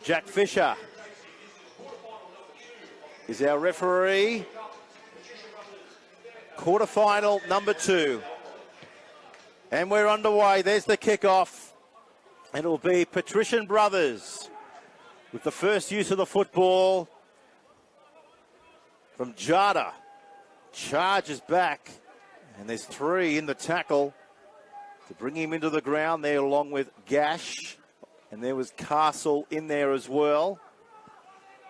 Jack Fisher is our referee. Quarterfinal number 2. And we're underway. There's the kickoff. And it'll be Patrician brothers with the first use of the football from Jada. Charges back. And there's 3 in the tackle to bring him into the ground there along with Gash. And there was Castle in there as well.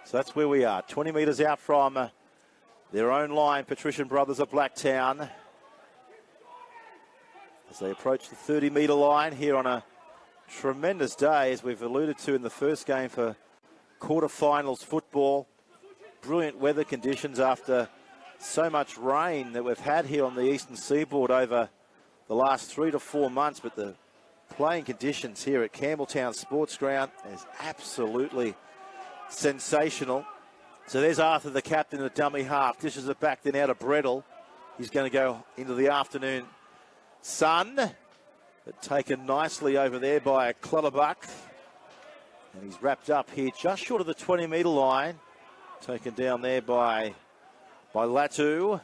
So that's where we are. 20 metres out from their own line, Patrician brothers of Blacktown. As they approach the 30-metre line here on a tremendous day, as we've alluded to in the first game for quarterfinals football. Brilliant weather conditions after so much rain that we've had here on the eastern seaboard over the last 3 to 4 months. But the playing conditions here at Campbelltown Sports Ground is absolutely sensational. So there's Arthur, the captain, the dummy half. Dishes it back then out of Brettle. He's going to go into the afternoon sun. But taken nicely over there by Clutterbuck. And he's wrapped up here just short of the 20-metre line. Taken down there by Latu.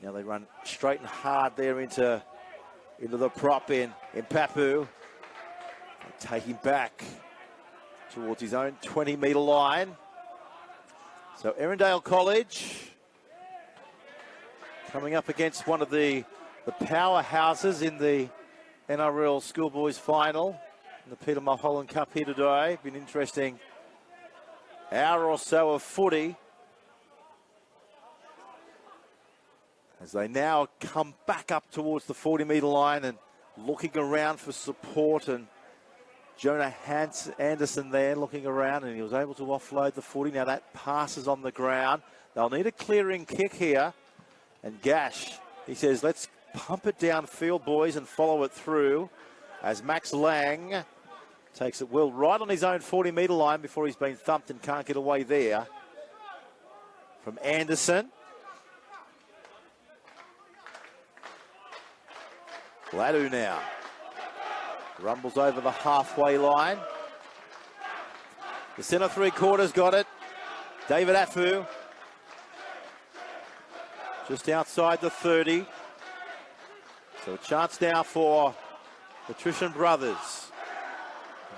Now they run straight and hard there into the prop in Papu. Take him back towards his own 20-metre line. So Erindale College coming up against one of the powerhouses in the NRL Schoolboys final in the Peter Mulholland Cup here today. Been interesting hour or so of footy as they now come back up towards the 40-metre line and looking around for support. And Jonah Anderson there looking around, and he was able to offload the footy. Now that pass is on the ground. They'll need a clearing kick here. And Gash, he says, let's pump it downfield, boys, and follow it through. As Max Lang takes it well right on his own 40-metre line before he's been thumped and can't get away there. From Anderson. Ladu now. Rumbles over the halfway line. The centre three-quarters got it. David Afu. Just outside the 30. So a chance now for Patrician brothers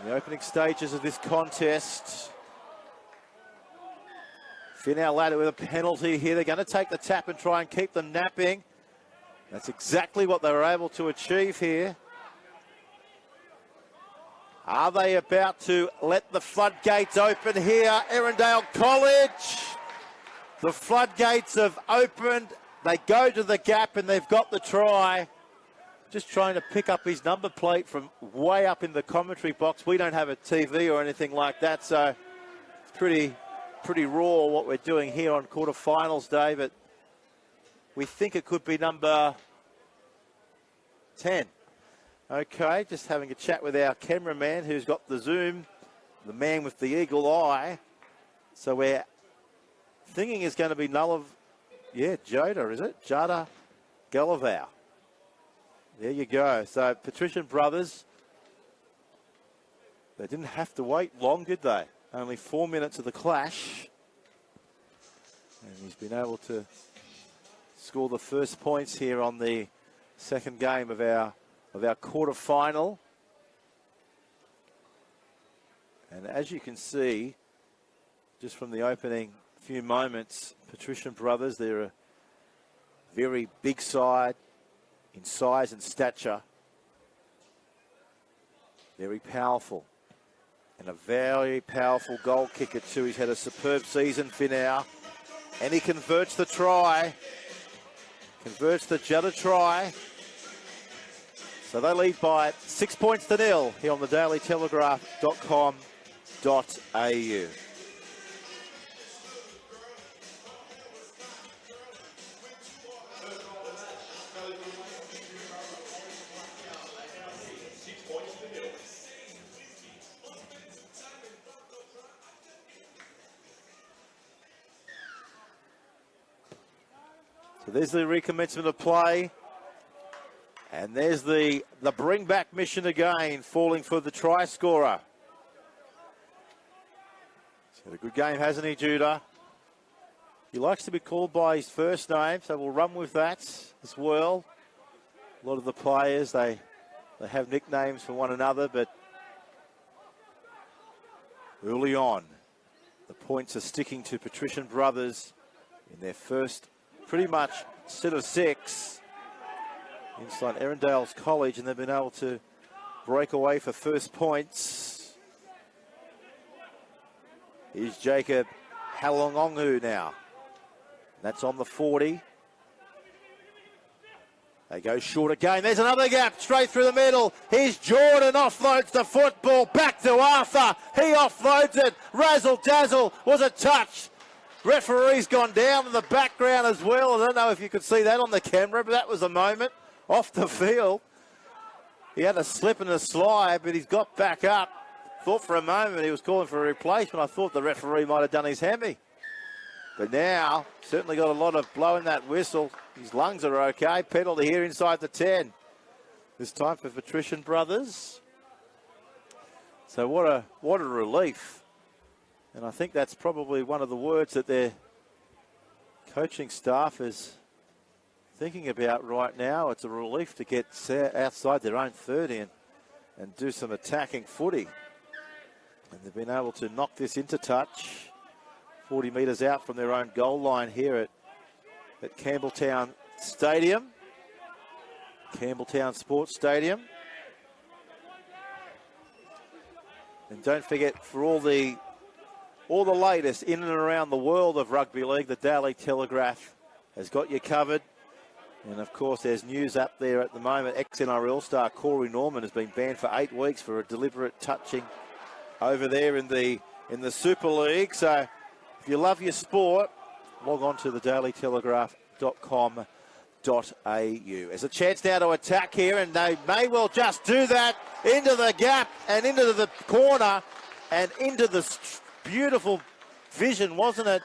in the opening stages of this contest. Finau Ladu with a penalty here. They're going to take the tap and try and keep them napping. That's exactly what they were able to achieve here. Are they about to let the floodgates open here? Erindale College. The floodgates have opened. They go to the gap and they've got the try. Just trying to pick up his number plate from way up in the commentary box. We don't have a TV or anything like that, so it's pretty raw what we're doing here on quarterfinals day, but we think it could be number 10. Okay, just having a chat with our cameraman who's got the zoom, the man with the eagle eye. So we're thinking it's going to be Joda, is it? Jada Galavau. There you go. So Patrician brothers, they didn't have to wait long, did they? Only 4 minutes of the clash. And he's been able to score the first points here on the second game of our quarterfinal. And as you can see, just from the opening few moments, Patrician brothers, they're a very big side in size and stature. Very powerful. And a very powerful goal kicker too. He's had a superb season, Finau. And he converts the try. Converts the Jutta try. So they lead by 6 points to 0 here on the dailytelegraph.com.au. So there's the recommencement of play. And there's the bring back mission again, falling for the try scorer. He's had a good game, hasn't he, Judah? He likes to be called by his first name, so we'll run with that as well. A lot of the players, they have nicknames for one another, but early on, the points are sticking to Patrician brothers in their first pretty much set of 6 inside Erindale's College, and they've been able to break away for first points. Here's Jacob Halongongu now. That's on the 40. They go short again. There's another gap straight through the middle. Here's Jordan, offloads the football. Back to Arthur. He offloads it. Razzle dazzle was a touch. Referee's gone down in the background as well. I don't know if you could see that on the camera, but that was a moment off the field. He had a slip and a slide, but he's got back up. Thought for a moment he was calling for a replacement. I thought the referee might have done his hammy. But now, certainly got a lot of blow in that whistle. His lungs are okay. Penalty here inside the 10. This time for Patrician brothers. So what a relief. And I think that's probably one of the words that their coaching staff is thinking about right now. It's a relief to get outside their own 30 and do some attacking footy. And they've been able to knock this into touch. 40 metres out from their own goal line here at Campbelltown Stadium. Campbelltown Sports Stadium. And don't forget, for all the latest in and around the world of rugby league, the Daily Telegraph has got you covered. And of course, there's news up there at the moment. Ex-NRL star Corey Norman has been banned for 8 weeks for a deliberate touching over there in the Super League. So if you love your sport, log on to thedailytelegraph.com.au. There's a chance now to attack here, and they may well just do that. Into the gap and into the corner and into the beautiful vision, wasn't it?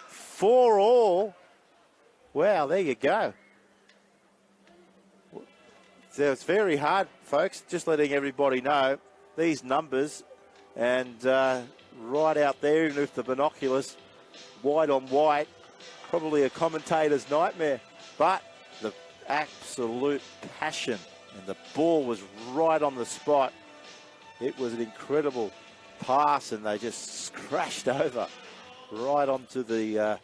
4 all. Wow, there you go. So it's very hard, folks, just letting everybody know these numbers, and right out there, even with the binoculars, white on white, probably a commentator's nightmare. But the absolute passion, and the ball was right on the spot. It was an incredible pass, and they just crashed over right onto the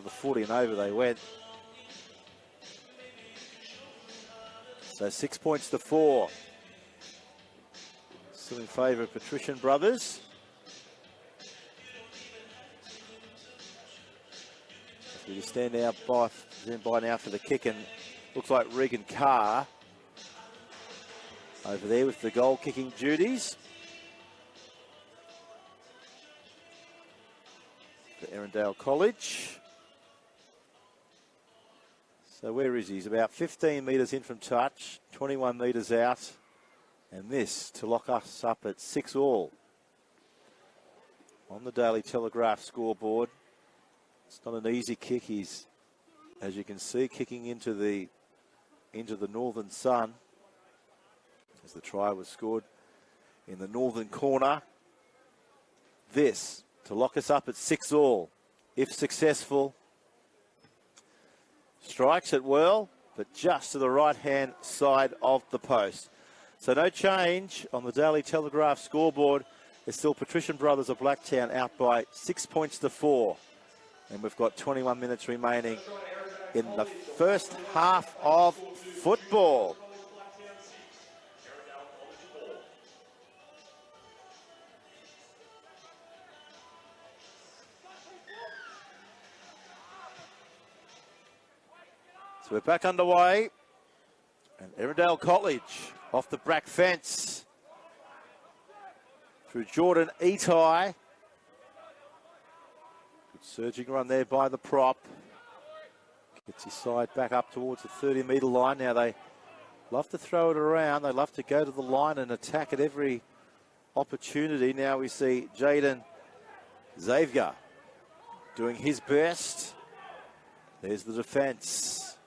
footy, and over they went. So 6 points to 4. Still in favour of Patrician brothers. We just stand by now for the kick, and looks like Regan Carr over there with the goal kicking duties. For Erindale College. So where is he? He's about 15 metres in from touch, 21 metres out. And this to lock us up at 6 all. On the Daily Telegraph scoreboard. It's not an easy kick. He's, as you can see, kicking into the northern sun. As the try was scored in the northern corner. This to lock us up at 6 all. If successful. Strikes it well, but just to the right-hand side of the post. So no change on the Daily Telegraph scoreboard. It's still Patrician brothers of Blacktown out by 6 points to 4. And we've got 21 minutes remaining in the first half of football. So we're back underway. And Erindale College off the back fence. Through Jordan Etai. Good surging run there by the prop. Gets his side back up towards the 30-metre line. Now they love to throw it around. They love to go to the line and attack at every opportunity. Now we see Jaden Xavier doing his best. There's the defence.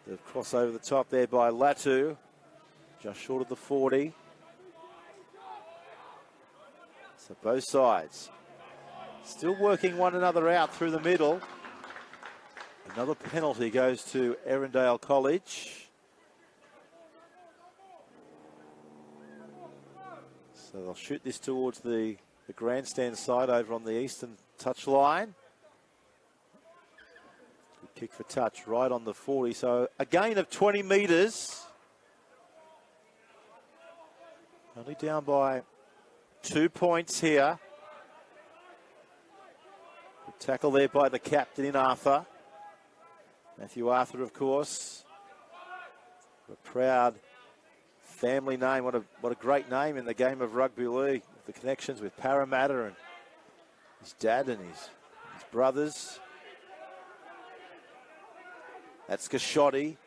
The cross over the top there by Latu, just short of the 40. So both sides still working one another out through the middle. Another penalty goes to Erindale College. So they'll shoot this towards the grandstand side over on the eastern touchline. Good kick for touch right on the 40. So a gain of 20 metres. Only down by 2 points here. Good tackle there by the captain in Arthur. Matthew Arthur, of course. A proud family name. What a great name in the game of rugby league. The connections with Parramatta and his dad and his brothers. That's Gashotti.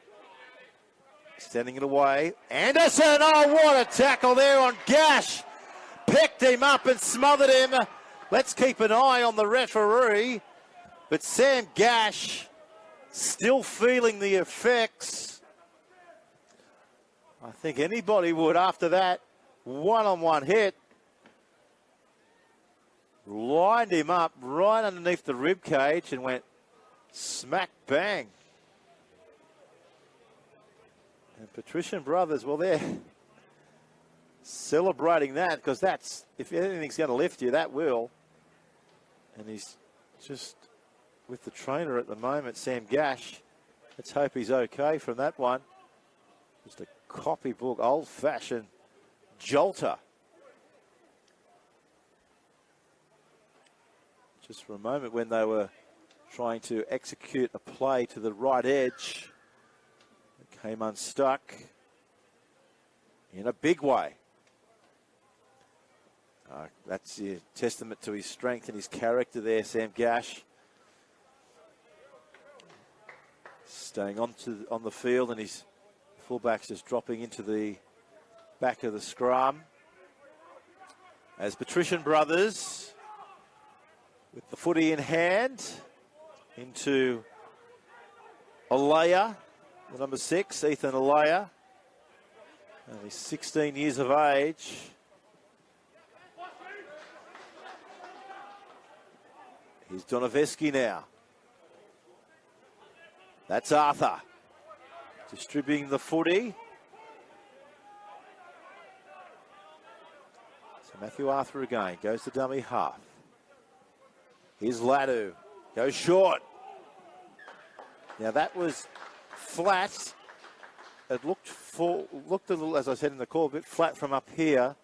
Sending it away. Anderson, oh, what a tackle there on Gash. Picked him up and smothered him. Let's keep an eye on the referee. But Sam Gash still feeling the effects. I think anybody would after that one-on-one hit. Lined him up right underneath the rib cage and went smack bang. And Patrician brothers, well, they're celebrating that because that's, if anything's going to lift you, that will. And he's just with the trainer at the moment, Sam Gash. Let's hope he's okay from that one. Just a copybook, old-fashioned jolter. Just for a moment when they were trying to execute a play to the right edge, it came unstuck in a big way. That's a testament to his strength and his character there, Sam Gash. Staying on the field, and his fullback's just dropping into the back of the scrum. As Patrician brothers, with the footy in hand, into Alea, the number 6, Ethan Alea. Only 16 years of age. Here's Donoveski now. That's Arthur. Distributing the footy. So Matthew Arthur again. Goes to dummy half. Here's Ladu. Goes short. Now that was flat. It looked a little, as I said in the call, a bit flat from up here.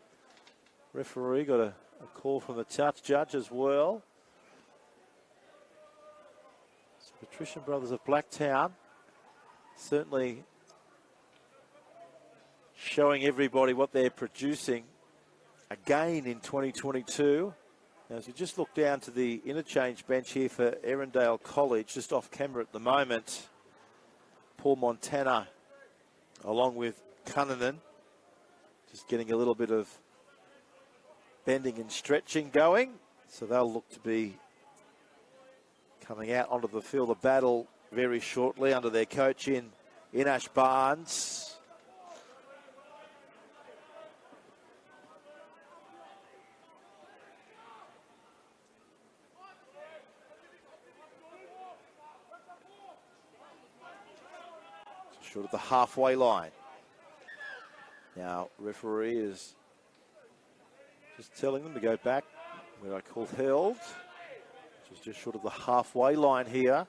Referee got a call from the touch judge as well. Patrician brothers of Blacktown certainly showing everybody what they're producing again in 2022. Now, as we just look down to the interchange bench here for Erindale College, just off camera at the moment, Paul Montana along with Cunnanan just getting a little bit of bending and stretching going. So they'll look to be coming out onto the field of battle very shortly under their coach in Ash Barnes. Short of the halfway line. Now, referee is just telling them to go back where I called held. Just short of the halfway line here.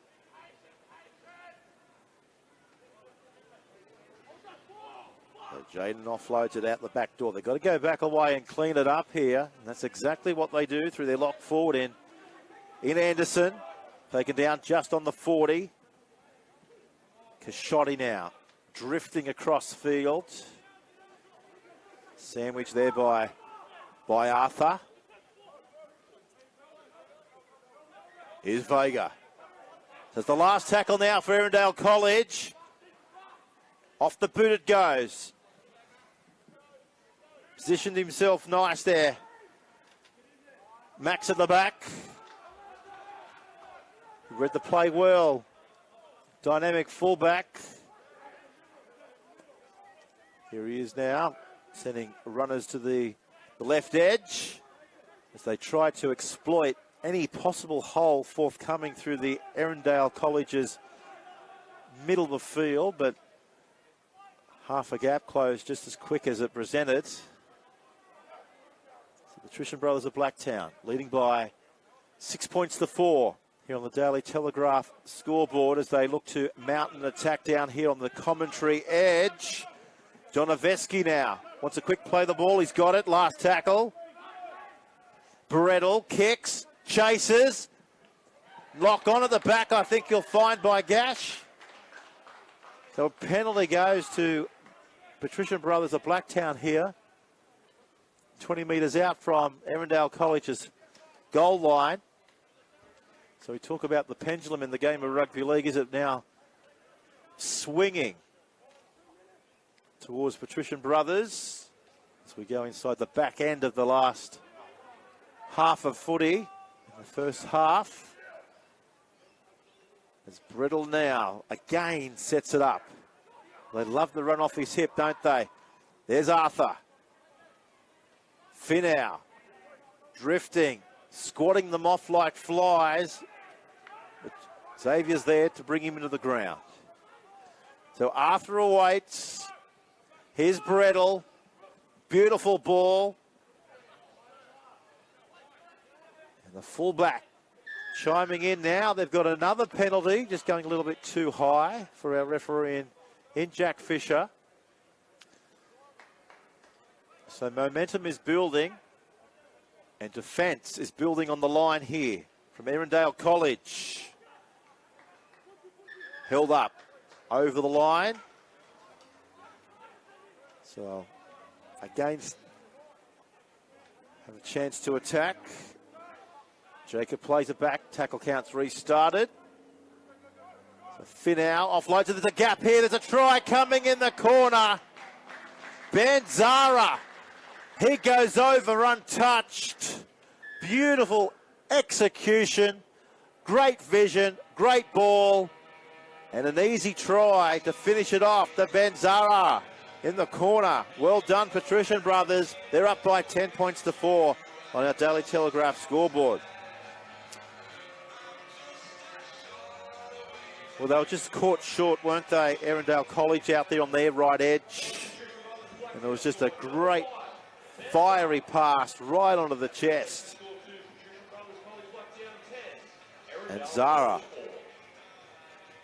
So Jaden offloads it out the back door. They've got to go back away and clean it up here. And that's exactly what they do through their lock forward in Anderson. Taken down just on the 40. Gashotti now drifting across field. Sandwich there by Arthur. Here's Vega. That's the last tackle now for Erindale College. Off the boot it goes. Positioned himself nice there. Max at the back. Read the play well. Dynamic fullback. Here he is now, sending runners to the left edge as they try to exploit any possible hole forthcoming through the Erindale College's middle of the field, but half a gap closed just as quick as it presented. So the Patrician brothers of Blacktown leading by 6 points to 4 here on the Daily Telegraph scoreboard as they look to mount an attack down here on the commentary edge. Donoveski now wants a quick play the ball. He's got it. Last tackle. Brettle kicks, chases. Lock on at the back, I think you'll find by Gash. So a penalty goes to Patrician brothers of Blacktown here. 20 metres out from Erindale College's goal line. So we talk about the pendulum in the game of rugby league. Is it now swinging towards Patrician brothers as we go inside the back end of the last half of footy in the first half? As Brittle now again sets it up. They love the run off his hip, don't they? There's Arthur. Finau drifting, squatting them off like flies. But Xavier's there to bring him into the ground. So Arthur awaits. Here's Brettle. Beautiful ball. And the fullback chiming in now. They've got another penalty, just going a little bit too high for our referee in Jack Fisher. So momentum is building and defence is building on the line here from Erindale College. Held up over the line. So again, have a chance to attack. Jacob plays it back. Tackle count's restarted. So Finau offloads it. There's a gap here. There's a try coming in the corner. Ben Zara. He goes over untouched. Beautiful execution. Great vision. Great ball. And an easy try to finish it off to Ben Zara in the corner. Well done, Patrician brothers. They're up by 10 points to 4 on our Daily Telegraph scoreboard. Well, they were just caught short, weren't they? Erindale College out there on their right edge. And there was just a great fiery pass right onto the chest. And Zara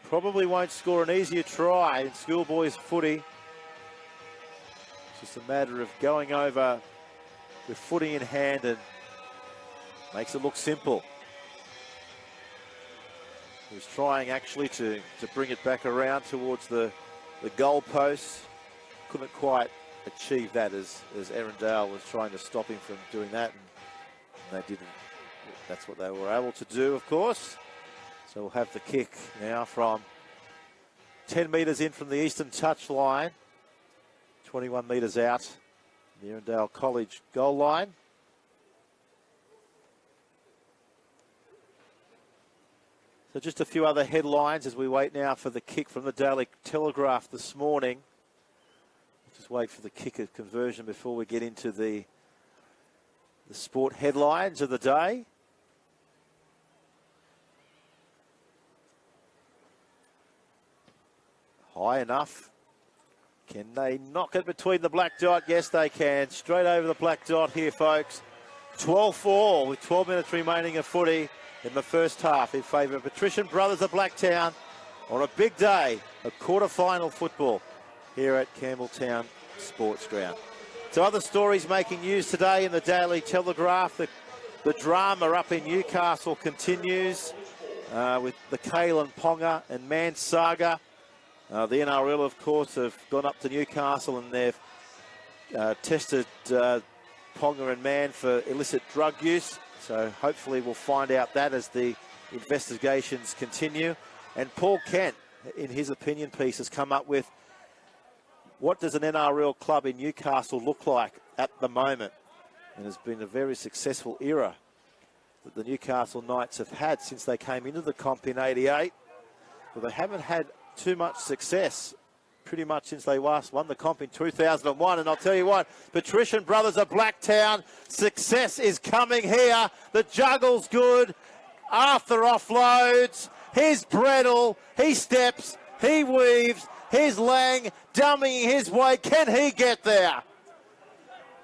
probably won't score an easier try in Schoolboy's footy. It's just a matter of going over with footy in hand and makes it look simple. He was trying actually to bring it back around towards the goal post. Couldn't quite achieve that as Erindale was trying to stop him from doing that. And they didn't. That's what they were able to do, of course. So we'll have the kick now from 10 metres in from the eastern touch line. 21 metres out, the Erindale College goal line. So just a few other headlines as we wait now for the kick from the Daily Telegraph this morning. Just wait for the kick of conversion before we get into the sport headlines of the day. High enough. Can they knock it between the black dot? Yes, they can. Straight over the black dot here, folks. 12-4 with 12 minutes remaining of footy in the first half in favour of Patrician brothers of Blacktown on a big day of quarter-final football here at Campbelltown Sports Ground. So other stories making news today in the Daily Telegraph. The drama up in Newcastle continues with the Kalen Ponga and Man saga. The NRL, of course, have gone up to Newcastle and they've tested Ponga and Man for illicit drug use. So hopefully we'll find out that as the investigations continue. And Paul Kent, in his opinion piece, has come up with what does an NRL club in Newcastle look like at the moment. And it's been a very successful era that the Newcastle Knights have had since they came into the comp in '88. But they haven't had too much success pretty much since they last won the comp in 2001. And I'll tell you what, Patrician brothers of Blacktown, success is coming here. The juggle's good. Arthur offloads. Here's Bredel. He steps. He weaves. Here's Lang dummying his way. Can he get there?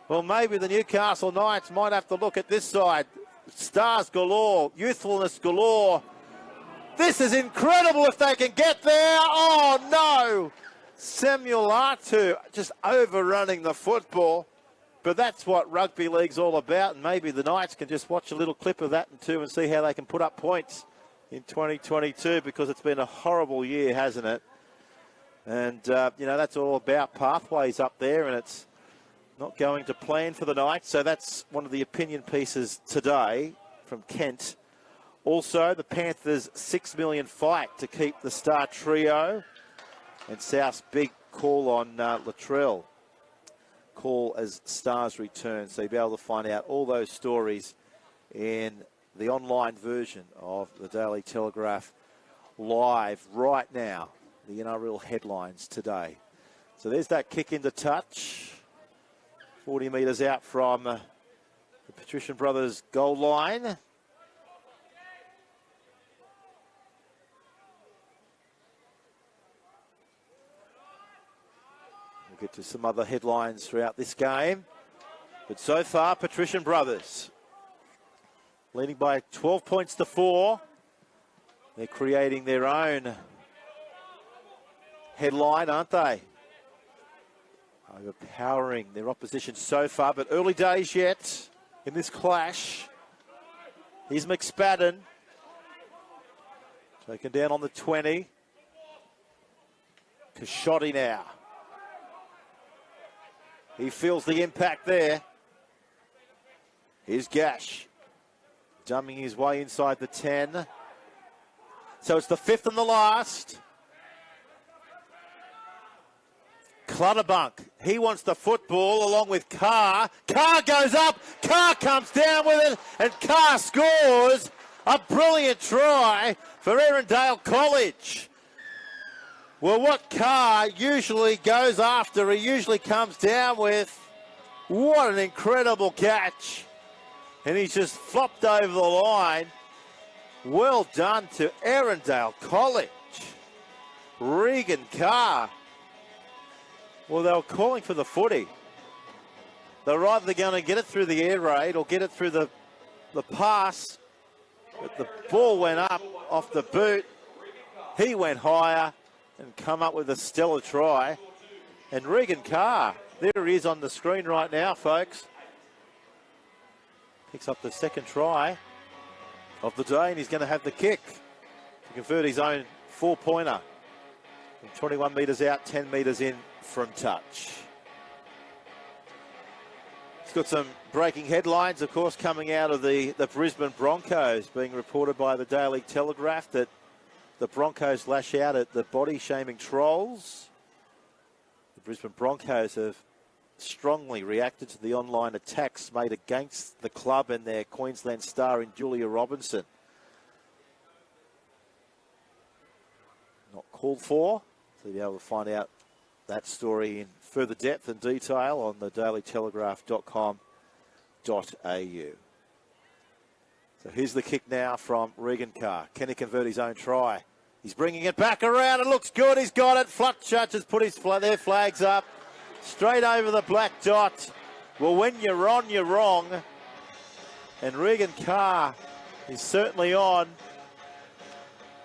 Well, maybe the Newcastle Knights might have to look at this side. Stars galore. Youthfulness galore. This is incredible if they can get there. Oh, no. Samuel Artu just overrunning the football. But that's what rugby league's all about. And maybe the Knights can just watch a little clip of that and see how they can put up points in 2022, because it's been a horrible year, hasn't it? And, that's all about pathways up there, and it's not going to plan for the Knights. So that's one of the opinion pieces today from Kent. Also, the Panthers' $6 million fight to keep the star trio. And South's big call on Latrell. Call as Stars return. So you'll be able to find out all those stories in the online version of the Daily Telegraph live right now. The NRL headlines today. So there's that kick into touch. 40 metres out from the Patrician brothers goal line. We'll get to some other headlines throughout this game. But so far, Patrician brothers leading by 12 points to 4. They're creating their own headline, aren't they? Overpowering their opposition so far, but early days yet in this clash. Here's McSpadden. Taken down on the 20. Kashotti now. He feels the impact there. Here's Gash. Dumbing his way inside the 10. So it's the 5th and the last. Clutterbunk. He wants the football along with Carr. Carr goes up. Carr comes down with it. And Carr scores a brilliant try for Erindale College. Well, what Carr usually goes after, he usually comes down with. What an incredible catch. And he's just flopped over the line. Well done to Erindale College. Regan Carr. Well, they were calling for the footy. They're either going to get it through the air raid or get it through the pass. But the ball went up off the boot. He went higher and come up with a stellar try. And Regan Carr, there he is on the screen right now, folks. Picks up the second try of the day, and he's going to have the kick to convert his own 4-pointer. From 21 metres out, 10 metres in from touch. It's got some breaking headlines, of course, coming out of the Brisbane Broncos, being reported by the Daily Telegraph that the Broncos lash out at the body-shaming trolls. The Brisbane Broncos have strongly reacted to the online attacks made against the club and their Queensland star in Julia Robinson. Not called for, so you'll be able to find out that story in further depth and detail on the dailytelegraph.com.au. So here's the kick now from Regan Carr. Can he convert his own try? He's bringing it back around. It looks good. He's got it. Flutchurch has put their flags up. Straight over the black dot. Well, when you're on, you're wrong. And Regan Carr is certainly on.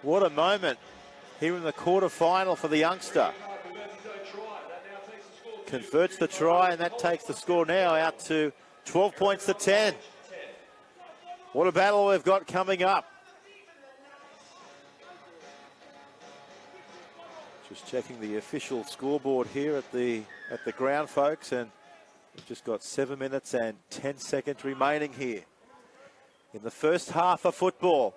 What a moment here in the quarterfinal for the youngster. Converts the try, and that takes the score now out to 12 points to 10. What a battle we've got coming up. Just checking the official scoreboard here at the ground, folks, and we've just got 7 minutes and 10 seconds remaining here in the first half of football.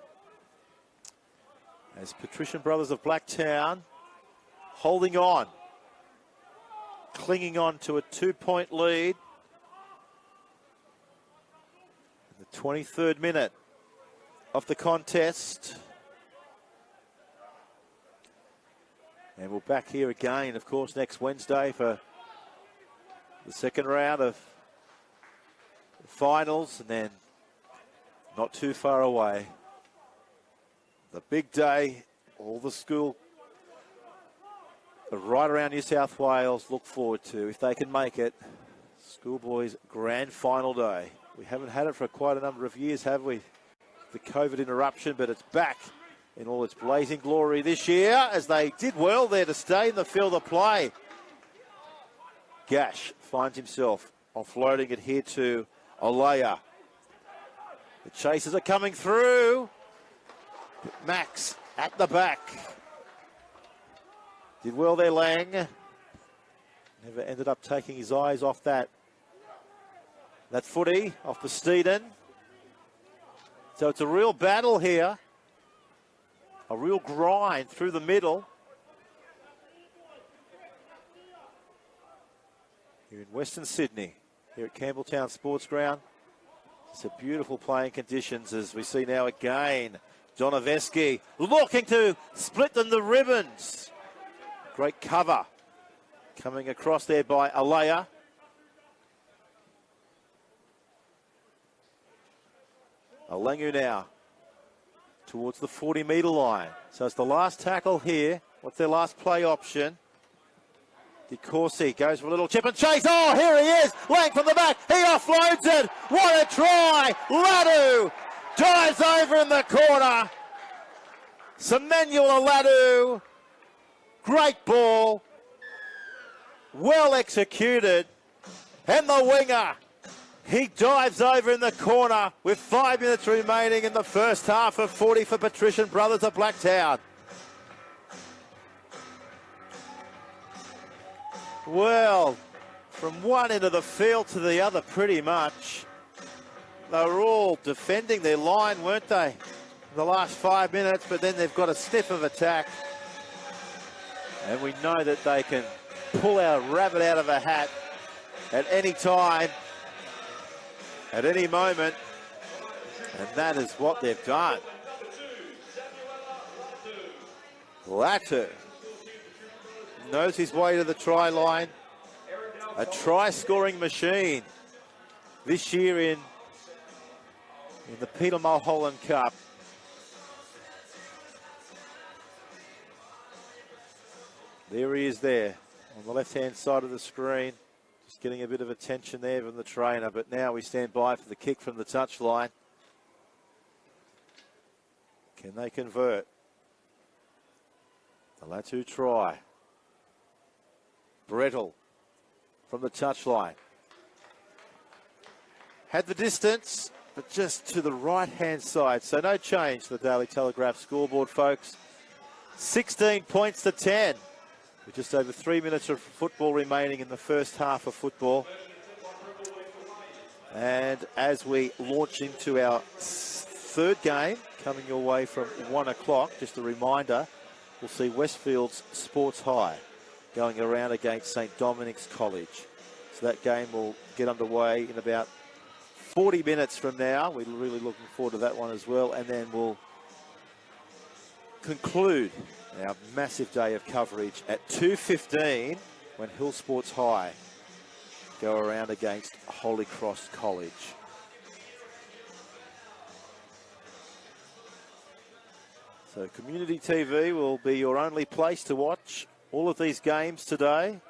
As Patrician brothers of Blacktown holding on, clinging on to a 2-point lead. In the 23rd minute of the contest. And we're back here again, of course, next Wednesday for the second round of the finals, and then not too far away, the big day. All the school right around New South Wales look forward to, if they can make it, Schoolboy's grand final day. We haven't had it for quite a number of years, have we? The COVID interruption, but it's back in all its blazing glory this year, as they did well there to stay in the field of play. Gash finds himself offloading it here to Olaya. The chasers are coming through. Max at the back. Did well there, Lang. Never ended up taking his eyes off that footy, off the Steeden. So it's a real battle here. A real grind through the middle. Here in Western Sydney, here at Campbelltown Sports Ground. It's a beautiful playing conditions, as we see now again. Donoveski looking to split them the ribbons. Great cover coming across there by Alea. Alangu now towards the 40-metre line. So it's the last tackle here. What's their last play option? De Courcy goes for a little chip and chase. Oh, here he is. Lang from the back. He offloads it. What a try. Ladu dives over in the corner. Semenuel Ladu. Great ball. Well executed. And the winger, he dives over in the corner with 5 minutes remaining in the first half of 40 for Patrician Brothers of Blacktown. Well, from one end of the field to the other pretty much. They were all defending their line, weren't they, in the last 5 minutes, but then they've got a sniff of attack. And we know that they can pull our rabbit out of a hat at any time, at any moment, and that is what they've done. Latu knows his way to the try line. A try-scoring machine this year in the Peter Mulholland Cup. There he is there on the left-hand side of the screen. Just getting a bit of attention there from the trainer, but now we stand by for the kick from the touchline. Can they convert? The Latu try. Brettle from the touchline. Had the distance, but just to the right-hand side. So no change to the Daily Telegraph scoreboard, folks. 16 points to 10. With just over 3 minutes of football remaining in the first half of football. And as we launch into our third game, coming your way from 1 o'clock, just a reminder, we'll see Westfield's Sports High going around against St Dominic's College. So that game will get underway in about 40 minutes from now. We're really looking forward to that one as well. And then we'll conclude our massive day of coverage at 2:15 when Hill Sports High go around against Holy Cross College. So Community TV will be your only place to watch all of these games today,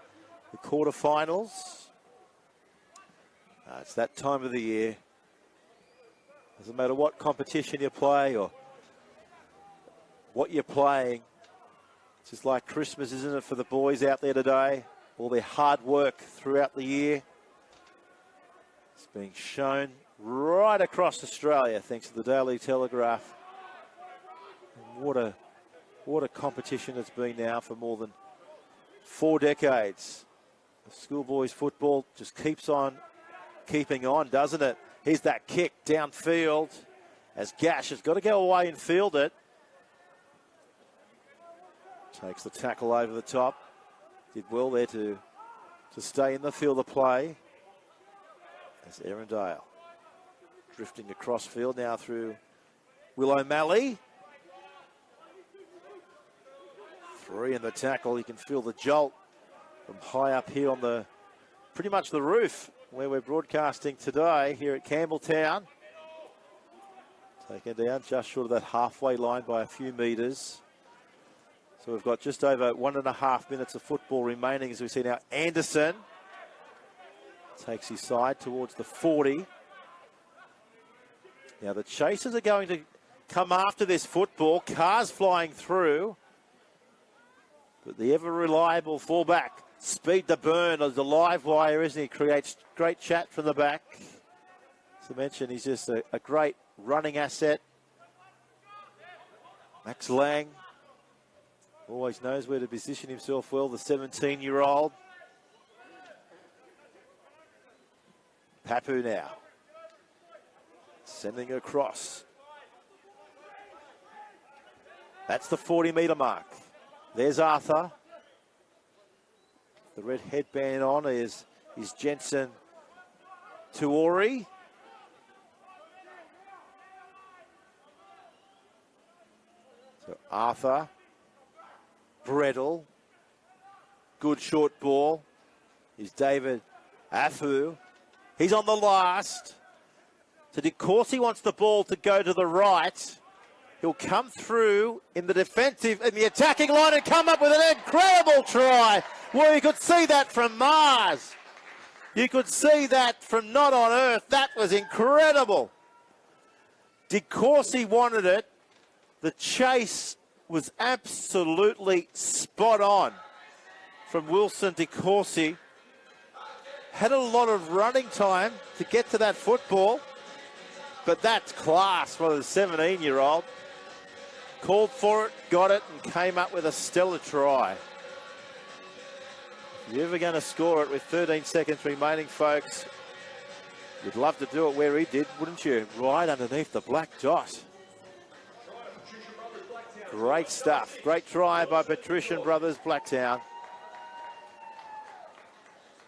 the quarterfinals. It's that time of the year. Doesn't matter what competition you play or what you're playing. It's just like Christmas, isn't it, for the boys out there today? All their hard work throughout the year. It's being shown right across Australia, thanks to the Daily Telegraph. And what a competition it's been now for more than 4 decades. The Schoolboys football just keeps on keeping on, doesn't it? Here's that kick downfield as Gash has got to go away and field it. Takes the tackle over the top. Did well there to stay in the field of play. As Erindale drifting across field now through Will O'Malley. Free in the tackle. You can feel the jolt from high up here on the pretty much the roof where we're broadcasting today here at Campbelltown. Taken down just short of that halfway line by a few metres. So we've got just over 1.5 minutes of football remaining as we see now Anderson takes his side towards the 40. Now the chasers are going to come after this football. Cars flying through. But the ever-reliable fullback, Speed to Burn, is the live wire, isn't he? Creates great chat from the back. As I mentioned, he's just a great running asset. Max Lang always knows where to position himself well, the 17-year-old. Papu now. Sending across. That's the 40-metre mark. There's Arthur. The red headband on is Jensen Tuori. So Arthur, Bredel, good short ball is David Afu. He's on the last. So De Courcy wants the ball to go to the right. He'll come through in the defensive, in the attacking line and come up with an incredible try. Well, you could see that from Mars. You could see that from Not on Earth. That was incredible. De Courcy wanted it. The chase was absolutely spot on from Wilson De Courcy. Had a lot of running time to get to that football, but that's class for the 17-year-old. Called for it, got it, and came up with a stellar try. If you're ever going to score it with 13 seconds remaining, folks, you'd love to do it where he did, wouldn't you? Right underneath the black dot. Great stuff. Great try by Patrician Brothers, Blacktown.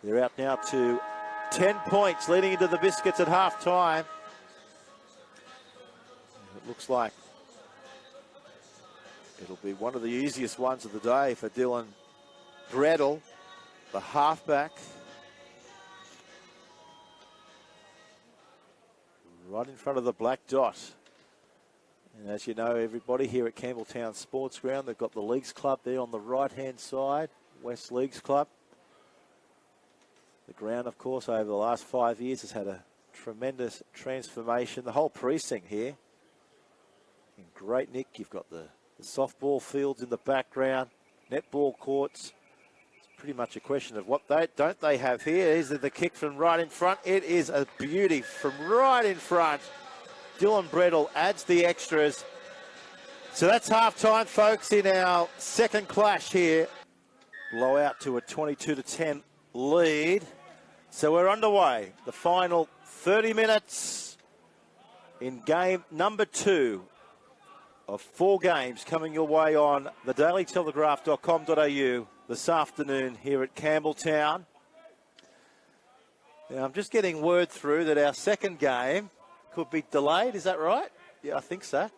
They're out now to 10 points, leading into the biscuits at half-time. It looks like it'll be one of the easiest ones of the day for Dylan Bredel, the halfback. Right in front of the black dot. And as you know, everybody here at Campbelltown Sports Ground, they've got the Leagues Club there on the right-hand side, West Leagues Club. The ground, of course, over the last 5 years has had a tremendous transformation. The whole precinct here in great nick. You've got the softball fields in the background, netball courts. It's pretty much a question of what don't they have here. Is it the kick from right in front? It is a beauty from right in front. Dylan Bredel adds the extras. So that's half-time, folks, in our second clash here. Blowout to a 22-10 lead. So we're underway. The final 30 minutes in game number 2 of 4 games coming your way on thedailytelegraph.com.au this afternoon here at Campbelltown. Now, I'm just getting word through that our second game could be delayed. Is that right? Yeah, I think so.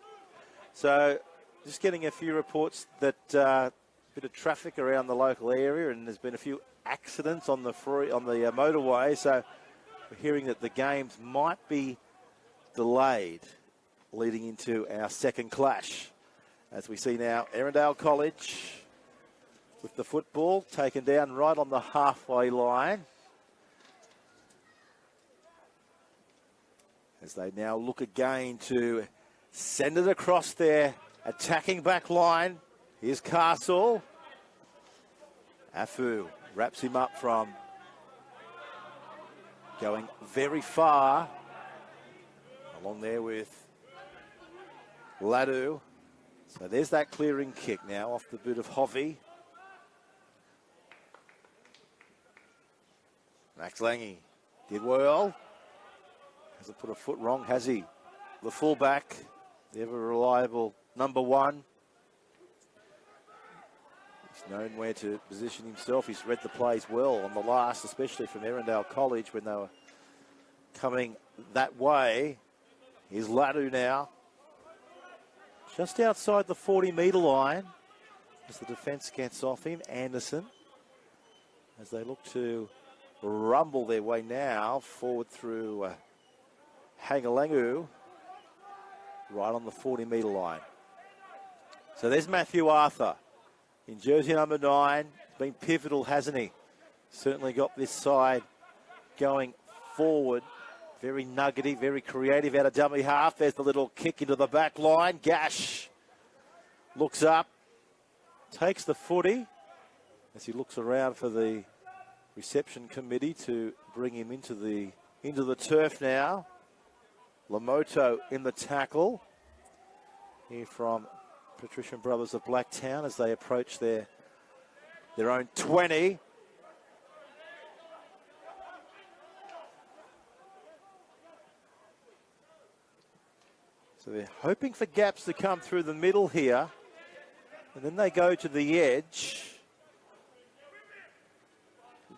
So just getting a few reports that a bit of traffic around the local area, and there's been a few accidents on the motorway. So we're hearing that the games might be delayed, leading into our second clash. As we see now, Erindale College with the football taken down right on the halfway line. As they now look again to send it across their attacking back line. Here's Castle. Afu wraps him up from going very far. Along there with Ladu. So there's that clearing kick now off the boot of Hovey. Max Lange did well. Hasn't put a foot wrong, has he? The fullback, the ever-reliable number 1. He's known where to position himself. He's read the plays well on the last, especially from Erindale College when they were coming that way. Here's Ladu now. Just outside the 40-metre line. as the defence gets off him. Anderson, as they look to rumble their way now forward through Hangalangu, right on the 40-metre line. So there's Matthew Arthur in jersey number 9. Been pivotal, hasn't he? Certainly got this side going forward. Very nuggety, very creative out of dummy half. There's the little kick into the back line. Gash looks up, takes the footy as he looks around for the reception committee to bring him into the turf now. Lamoto in the tackle. Here from Patrician Brothers of Blacktown as they approach their own 20. So they're hoping for gaps to come through the middle here. And then they go to the edge.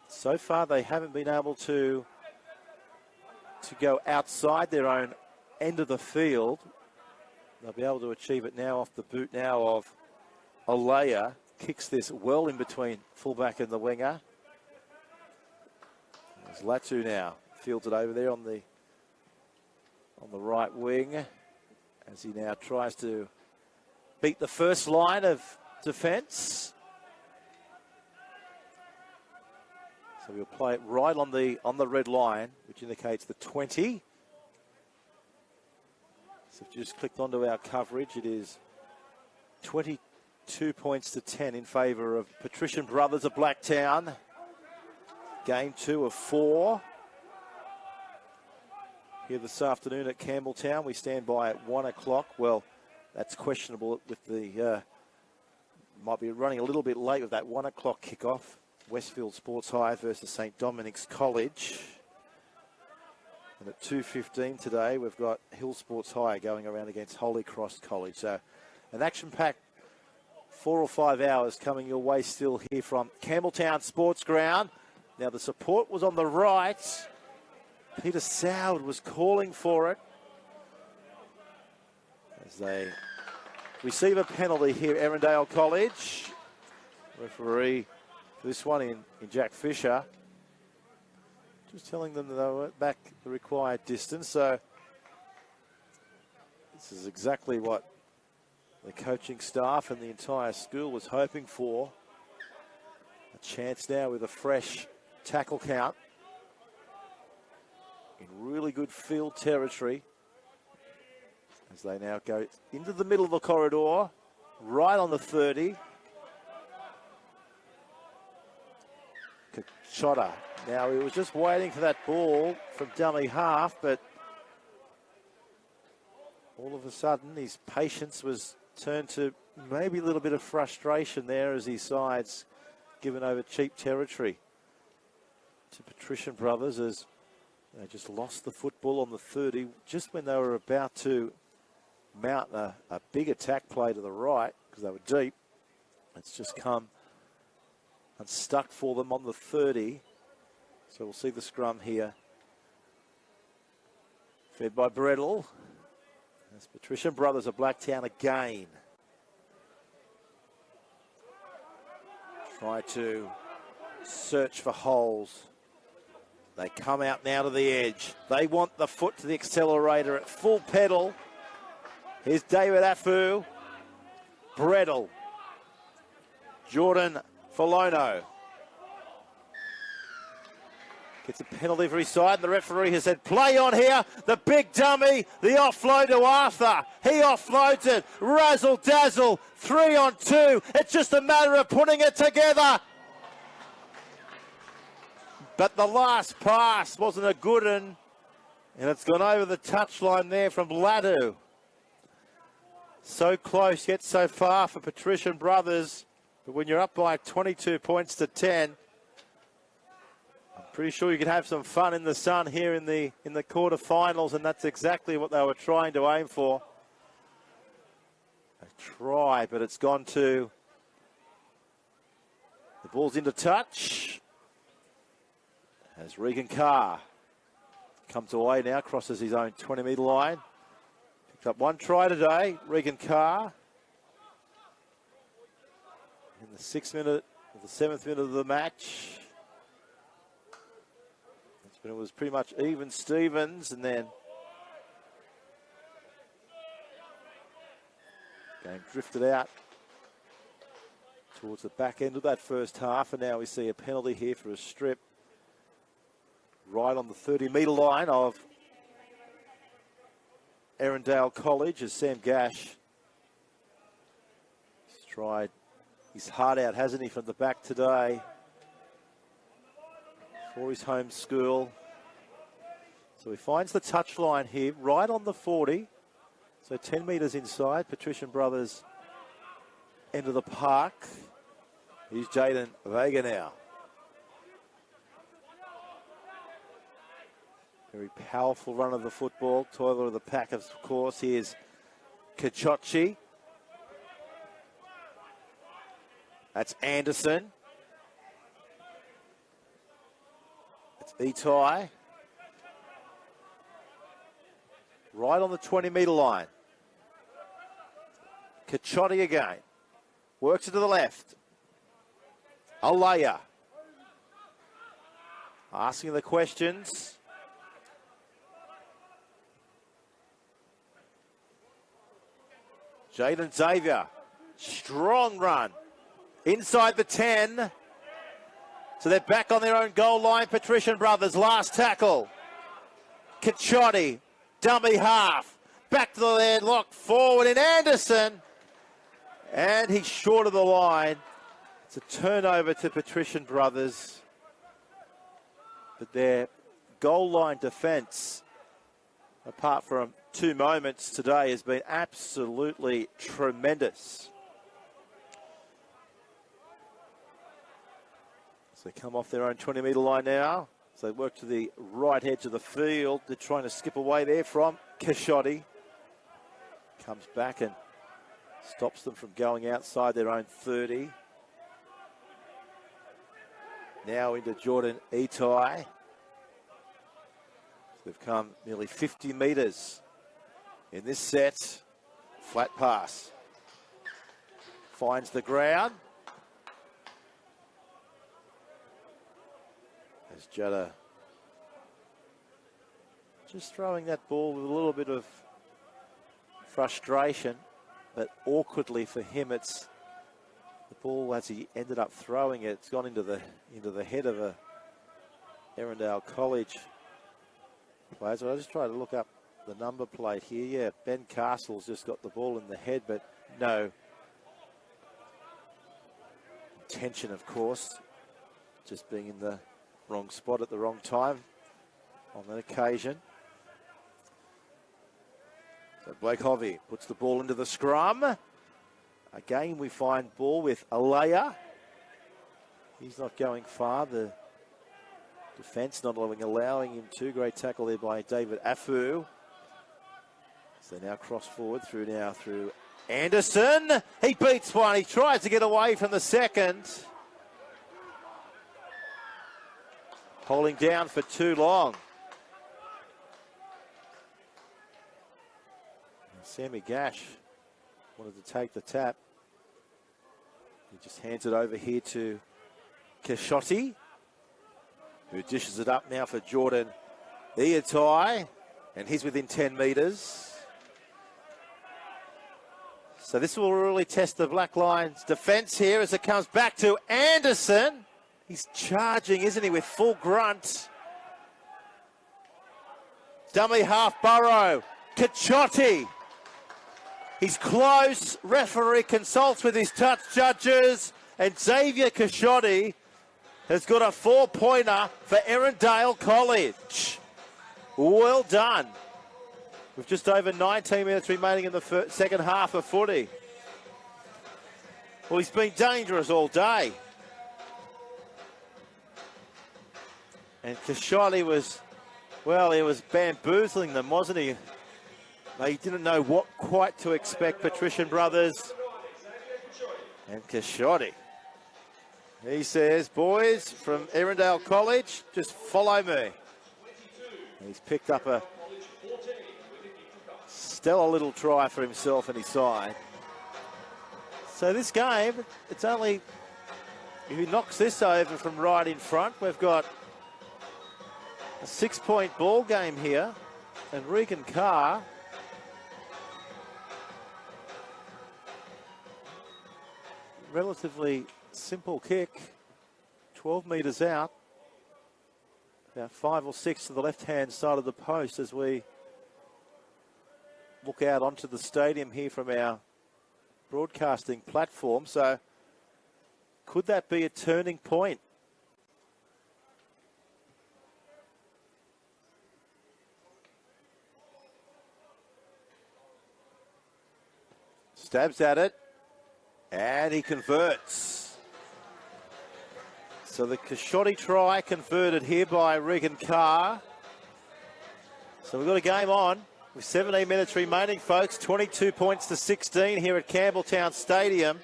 So far they haven't been able to go outside their own end of the field. They'll be able to achieve it now off the boot now of Alea. Kicks this well in between fullback and the winger. There's Latu now. Fields it over there on the right wing as he now tries to beat the first line of defence. So we'll play it right on the red line, which indicates the 20. So if you just clicked onto our coverage, it is 22 points to 10 in favour of Patrician Brothers of Blacktown. Game 2 of 4. Here this afternoon at Campbelltown. We stand by at 1 o'clock. Well, that's questionable with the... might be running a little bit late with that 1 o'clock kickoff. Westfield Sports High versus St Dominic's College. And at 2:15 today, we've got Hill Sports High going around against Holy Cross College. So an action-packed 4 or 5 hours coming your way still here from Campbelltown Sports Ground. Now the support was on the right. Peter Sowd was calling for it. As they receive a penalty here, Erindale College. Referee for this one in Jack Fisher. Just telling them that they were back the required distance. So this is exactly what the coaching staff and the entire school was hoping for. A chance now with a fresh tackle count in really good field territory as they now go into the middle of the corridor, right on the 30. Kachotta. Now he was just waiting for that ball from dummy half, but all of a sudden his patience was turned to maybe a little bit of frustration there as his side's given over cheap territory to Patrician Brothers as they just lost the football on the 30 just when they were about to mount a big attack play to the right because they were deep. It's just come unstuck for them on the 30. So we'll see the scrum here. Fed by Bredel. That's Patrician Brothers of Blacktown again. Try to search for holes. They come out now to the edge. They want the foot to the accelerator at full pedal. Here's David Afu. Bredel. Jordan Folono. Gets a penalty for his side, and the referee has said, play on here. The big dummy, the offload to Arthur. He offloads it. Razzle dazzle. 3 on 2. It's just a matter of putting it together. But the last pass wasn't a good one, and it's gone over the touchline there from Ladu. So close, yet so far for Patrician Brothers. But when you're up by 22 points to 10, I'm pretty sure you can have some fun in the sun here in the quarterfinals, and that's exactly what they were trying to aim for. They try, but it's gone to... The ball's into touch. As Regan Carr comes away now, crosses his own 20-metre line. Picked up 1 try today, Regan Carr. 6th minute, the 7th minute of the match. It was pretty much even Stevens, and then game drifted out towards the back end of that first half, and now we see a penalty here for a strip right on the 30-metre line of Erindale College, as Sam Gash has tried his heart out, hasn't he, from the back today for his home school. So he finds the touchline here, right on the 40. So 10 metres inside, Patrician Brothers end of the park. Here's Jaden Vega now. Very powerful run of the football. Toiler of the pack, of course. Here's Kachochi. That's Anderson. It's Itai. Right on the 20-metre line. Kachotti again. Works it to the left. Alaya. Asking the questions. Jaden Xavier. Strong run. Inside the 10. So they're back on their own goal line. Patrician Brothers, last tackle. Kachotti. Dummy half. Back to the lead. Lock forward in Anderson. And he's short of the line. It's a turnover to Patrician Brothers. But their goal line defence, apart from 2 moments today, has been absolutely tremendous. So they come off their own 20-metre line now. So they work to the right edge of the field. They're trying to skip away there from Kashotti. Comes back and stops them from going outside their own 30. Now into Jordan Itai. So they've come nearly 50 metres in this set. Flat pass. Finds the ground. As Jada just throwing that ball with a little bit of frustration, but awkwardly for him, it's the ball as he ended up throwing it. It's gone into the head of a Erindale College player. So I just try to look up the number plate here. Yeah, Ben Castle's just got the ball in the head, but no intention, of course. Just being in the wrong spot at the wrong time on that occasion. So Blake Hovey puts the ball into the scrum. Again, we find ball with Alea. He's not going far. The defence not allowing him to. Great tackle there by David Afu. So now cross forward through Anderson. He beats one. He tries to get away from the second. Holding down for too long. And Sammy Gash wanted to take the tap. He just hands it over here to Kashotti, who dishes it up now for Jordan Itai, and he's within 10 metres. So this will really test the Black Lions' defence here as it comes back to Anderson. He's charging, isn't he, with full grunt. Dummy half Burrow. Kachotti. He's close. Referee consults with his touch judges. And Xavier Kachotti has got a 4-pointer for Erindale College. Well done. With just over 19 minutes remaining in the second half of footy. Well, he's been dangerous all day. And Kashotti was, well, he was bamboozling them, wasn't he? They didn't know what quite to expect, Patrician Brothers. And Kashotti, he says, boys from Erindale College, just follow me. And he's picked up a stellar little try for himself and his side. So this game, it's only if he knocks this over from right in front, we've got a 6-point ball game here. And Regan Carr relatively simple kick, 12 metres out, about 5 or 6 to the left-hand side of the post as we look out onto the stadium here from our broadcasting platform. So could that be a turning point? Stabs at it, and he converts. So the Kashoti try converted here by Regan Carr. So we've got a game on with 17 minutes remaining, folks. 22 points to 16 here at Campbelltown Stadium.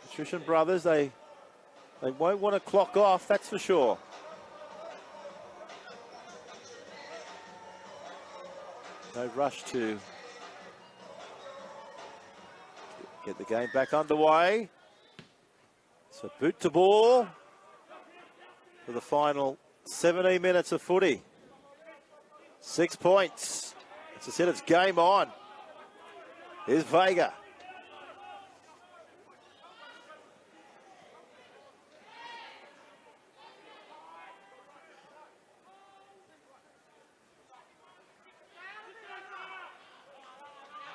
Patrician brothers, they won't want to clock off, that's for sure. No rush to get the game back underway. So boot to ball for the final 17 minutes of footy. 6 points. As I said, it's game on. Here's Vega.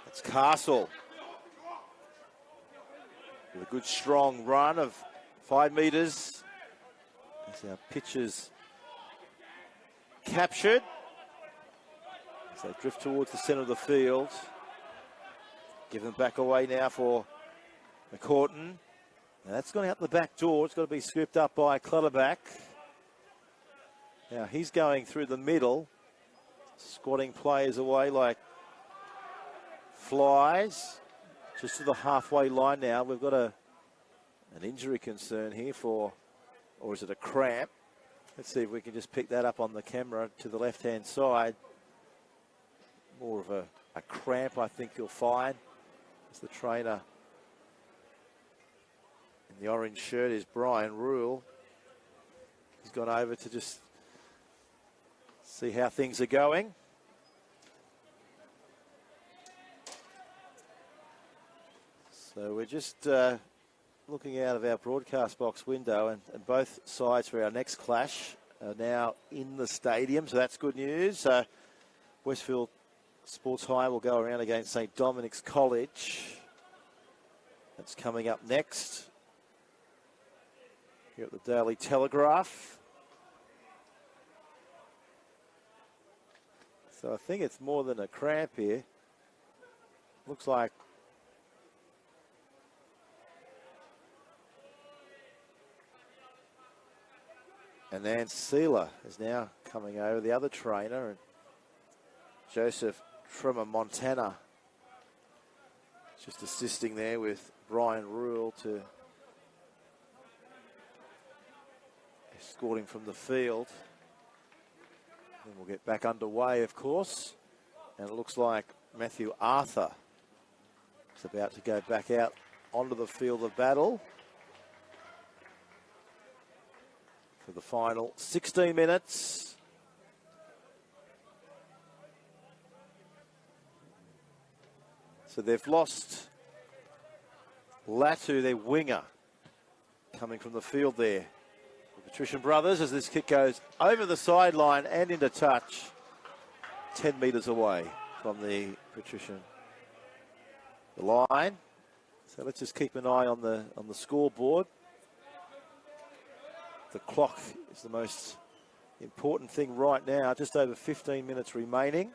It's Castle with a good strong run of 5 metres. As our pitchers captured. As they drift towards the centre of the field. Give them back away now for McCourton. Now that's gone out the back door. It's got to be scooped up by Clutterback. Now he's going through the middle, squatting players away like flies. Just to the halfway line now. We've got an injury concern here for, or is it a cramp? Let's see if we can just pick that up on the camera to the left-hand side. More of a cramp, I think you'll find. As the trainer in the orange shirt is Brian Rule. He's gone over to just see how things are going. So we're just looking out of our broadcast box window, and both sides for our next clash are now in the stadium, so that's good news. Westfield Sports High will go around against St Dominic's College. That's coming up next here at the Daily Telegraph. So I think it's more than a cramp here. Looks like and then Sealer is now coming over, the other trainer, and Joseph Trimmer Montana just assisting there with Brian Rule to escort him from the field. Then we'll get back underway, of course. And it looks like Matthew Arthur is about to go back out onto the field of battle for the final 16 minutes. So they've lost Latu, their winger, coming from the field there. The Patrician brothers, as this kick goes over the sideline and into touch, 10 metres away from the Patrician line. So let's just keep an eye on the scoreboard. The clock is the most important thing right now. Just over 15 minutes remaining.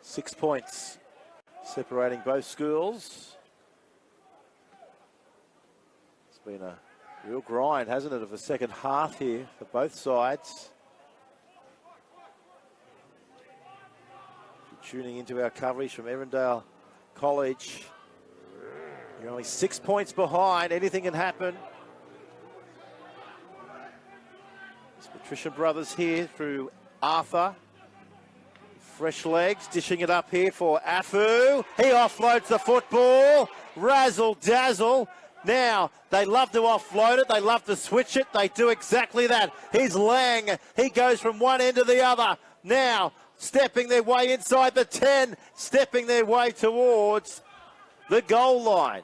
6 points separating both schools. It's been a real grind, hasn't it, of the second half here for both sides. If you're tuning into our coverage from Erindale College, you're only 6 points behind. Anything can happen. Patrician brothers here through Arthur. Fresh legs, dishing it up here for Afu. He offloads the football. Razzle dazzle. Now, they love to offload it. They love to switch it. They do exactly that. Here's Lang. He goes from one end to the other. Now, stepping their way inside the 10, stepping their way towards the goal line.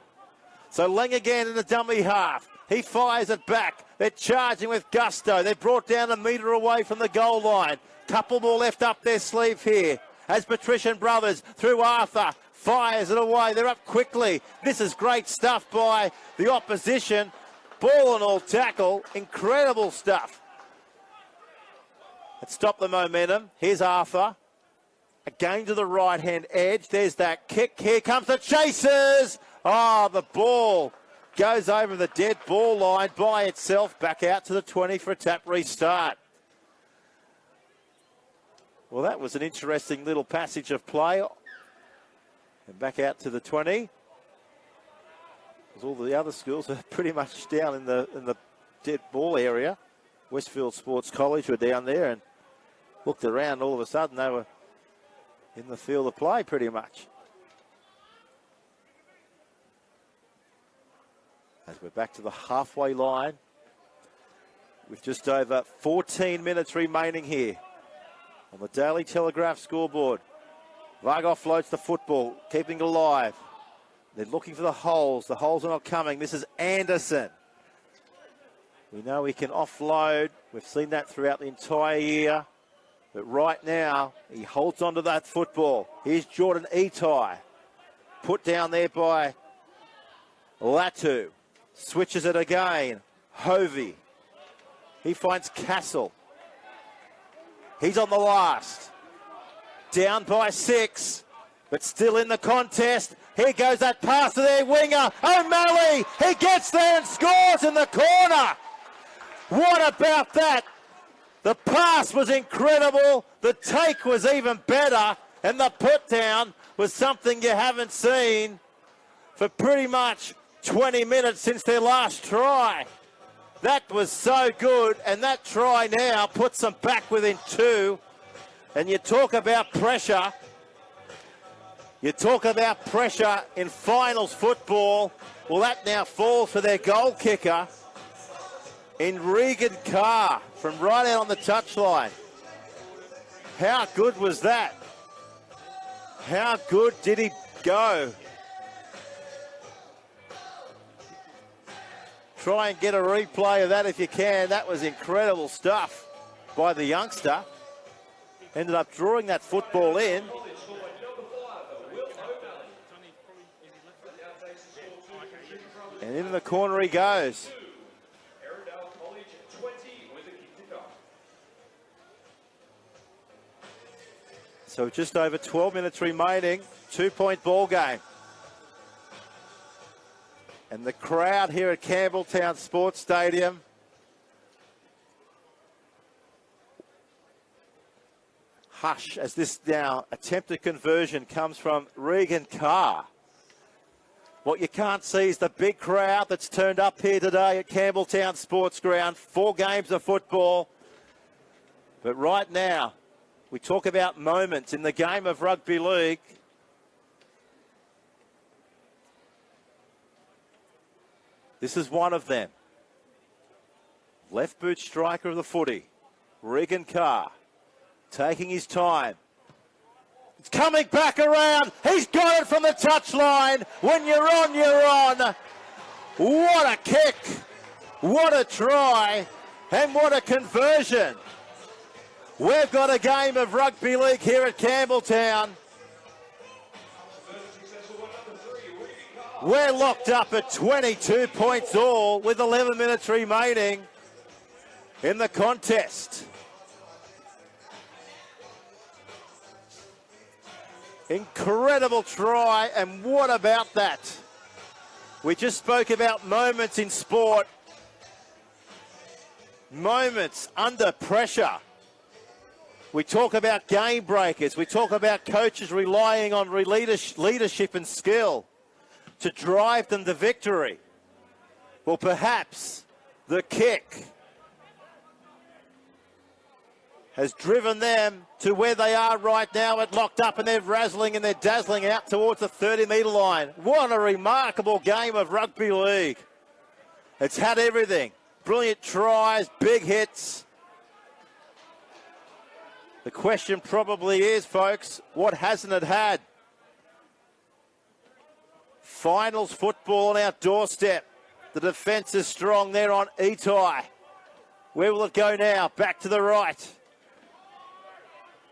So Lang again in the dummy half. He fires it back. They're charging with gusto. They're brought down a metre away from the goal line. Couple more left up their sleeve here as Patrician brothers through Arthur fires it away. They're up quickly. This is great stuff by the opposition. Ball and all tackle. Incredible stuff. Let's stop the momentum. Here's Arthur. Again to the right-hand edge. There's that kick. Here comes the chasers. Oh, the ball goes over the dead ball line by itself. Back out to the 20 for a tap restart. Well, that was an interesting little passage of play. And back out to the 20. Because all the other schools are pretty much down in the dead ball area. Westfield Sports College were down there and looked around. All of a sudden, they were in the field of play pretty much. As we're back to the halfway line with just over 14 minutes remaining here on the Daily Telegraph scoreboard. Vargoff floats the football, keeping it alive. They're looking for the holes. The holes are not coming. This is Anderson. We know he can offload. We've seen that throughout the entire year. But right now, he holds on to that football. Here's Jordan Etai. Put down there by Latu. Switches it again. Hovey. He finds Castle. He's on the last. Down by 6, but still in the contest. Here goes that pass to their winger. O'Malley, he gets there and scores in the corner. What about that? The pass was incredible. The take was even better. And the put down was something you haven't seen for pretty much 20 minutes since their last try. That was so good, and that try now puts them back within 2. And you talk about pressure. You talk about pressure in finals football. Well, that now falls for their goal kicker in Regan Carr from right out on the touchline. How good was that? How good did he go? Try and get a replay of that if you can. That was incredible stuff by the youngster. Ended up drawing that football in. And into the corner he goes. So just over 12 minutes remaining. 2-point ball game. And the crowd here at Campbelltown Sports Stadium hush as this now attempted conversion comes from Regan Carr. What you can't see is the big crowd that's turned up here today at Campbelltown Sports Ground. 4 games of football. But right now, we talk about moments in the game of rugby league. This is one of them. Left boot striker of the footy, Regan Carr, taking his time. It's coming back around. He's got it from the touchline. When you're on, you're on. What a kick. What a try. And what a conversion. We've got a game of rugby league here at Campbelltown. We're locked up at 22 points all with 11 minutes remaining in the contest. Incredible try, and what about that? We just spoke about moments in sport. Moments under pressure. We talk about game breakers. We talk about coaches relying on leadership and skill to drive them to victory. Well, perhaps the kick has driven them to where they are right now. It locked up and they're razzling and they're dazzling out towards the 30-metre line. What a remarkable game of rugby league. It's had everything. Brilliant tries, big hits. The question probably is, folks, what hasn't it had? Finals football on our doorstep. The defence is strong there on Itai. Where will it go now? Back to the right.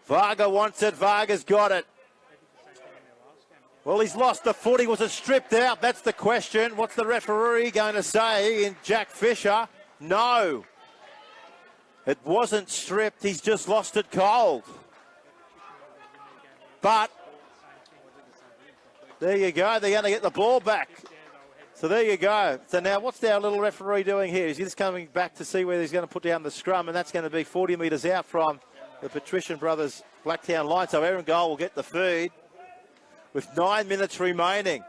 Varga wants it. Varga's got it. Well, he's lost the footy. Was it stripped out? That's the question. What's the referee going to say in Jack Fisher? No. It wasn't stripped. He's just lost it cold. But there you go. They're going to get the ball back. So there you go. So now what's our little referee doing here? Is he just coming back to see where he's going to put down the scrum? And that's going to be 40 metres out from the Patrician brothers Blacktown line. So Erindale will get the feed with 9 minutes remaining.